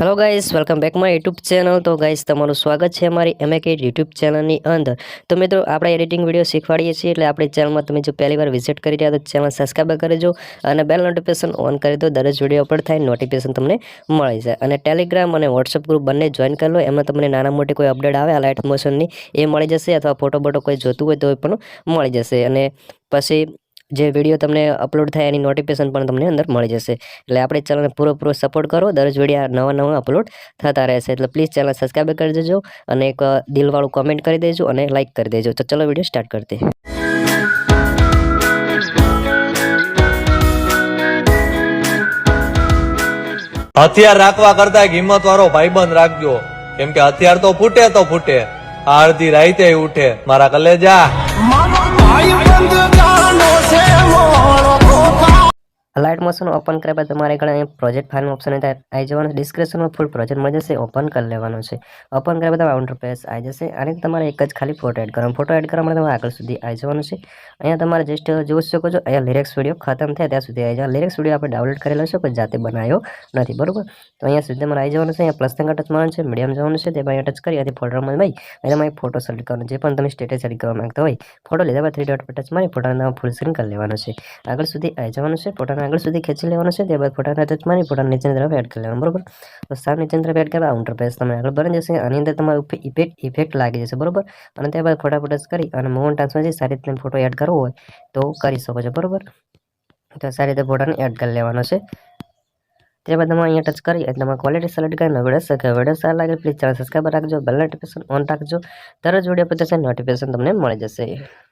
Hello guys welcome back my YouTube channel. तो guys તમારું સ્વાગત છે અમારી એમકે યુટ્યુબ ચેનલની અંદર। તો મિત્રો આપણે એડિટિંગ વિડીયો શીખવાડીએ છીએ, એટલે આપણી ચેનલમાં તમે જો પહેલી વાર વિઝિટ કરી રહ્યા તો ચેનલ સબસ્ક્રાઇબ કરી દેજો અને બેલ નોટિફિકેશન ઓન કરી દો। દરરોજ વિડીયો અપલોડ થાય નોટિફિકેશન તમને મળી જાય। અને ટેલિગ્રામ અને વોટ્સઅપ ગ્રુપ બંને જોઈન કરી લો, એમાં તમને નાના મોટી કોઈ અપડેટ આવે આ લાઇટ મોશનની એ મળી જશે, અથવા ફોટો બોટો કોઈ જોતું હોય તો પણ મળી જશે। અને પછી જે વિડીયો તમને અપલોડ થાય એની નોટિફિકેશન પણ તમને અંદર મળી જશે। એટલે આપણે ચેનલને પૂરો સપોર્ટ કરો, દરરોજ વિડીયો નવા અપલોડ થતા રહેશે। એટલે પ્લીઝ ચેનલ સબસ્ક્રાઇબ કરી દેજો અને એક દિલવાળું કમેન્ટ કરી દેજો અને લાઇક કરી દેજો। તો ચલો વિડીયો સ્ટાર્ટ કરते हैं। હથિયાર રાખવા કરતા હિંમત વાળો ભાઈબંધ રાખજો, કેમ કે હથિયાર તો ફૂટે આ અડધી રાઈતે ઉઠે મારા કલેજા। લાઇટ મોશન ઓપન કર્યા બાદ તમારે આગળ પ્રોજેક્ટ ફાઇલ ઓપ્શન આવી જવાનું, ડિસ્ક્રિપ્શનમાં ફૂલ પ્રોજેક્ટ મળી જશે, ઓપન કરી લેવાનો છે। ઓપન કર્યા બાદ કાઉન્ટર પેજ આવી જશે અને તમારે એક જ ખાલી ફોટો એડ કરવાનો, ફોટો એડ કરવા માટે તમારે આગળ સુધી આવી જવાનું છે। અહીંયા તમારે જસ્ટ જોઈ શકો છો, અહીંયા લિરિક્સ વિડીયો ખતમ થાય ત્યાં સુધી આવી જાય। લિરિક્સ વિડીયો આપણે ડાઉનલોડ કરેલો છે, કોઈ જાતે બનાવ્યો નથી, બરોબર। તો અહીંયા સુધી તમારે આવી જવાનું છે, અહીંયા પ્લસ ટચ મારવાનું છે, મીડિયમ જવાનું છે, તે અહીંયા ટચ કરી અને ફોલ્ડરમાં ભાઈ એટલે તમારે ફોટો સેલેક્ટ કરવાનો, જે પણ તમે સ્ટેટસ એડ કરવા માંગતા હોય ફોટો લીધા બાદ 3 ડોટ પર ટચ મારી ફોટાને ફૂલ સ્ક્રીન કરી લેવાનો છે। આગળ સુધી આવી જવાનું છે, ફોટાને આગળ સુધી ખેંચી લેવાનો છે, ત્યારબાદ ફોટાને ટચ મારી ફોટા નીચેની તરફ એડ કરી લેવાનો, બરોબર। તો સામે નીચેની તરફ એડ કરવા કાઉન્ટર પેજ તમે આગળ બની જશે, આની અંદર તમારું ઇફેક્ટ લાગી જશે, બરોબર। અને ત્યારબાદ ફોટા પર ટચ કરી અને મોવન ટ્રાન્સફર સારી રીતે ફોટો એડ કરવો હોય તો કરી શકો છો, બરોબર। તો સારી રીતે ફોટાને એડ કરી લેવાનો છે। ત્યારબાદ તમે અહીંયા ટચ કરી એટલે તમારે ક્વોલિટી સિલેક્ટ કરીને વિડીયો સારા લાગે પ્લીઝ ચેનલ સબસ્ક્રાઇબ રાખજો, બેલ નોટિફિકેશન ઓન રાખજો, દરરોજ વિડીયો પર જશે નોટિફિકેશન તમને મળી જશે।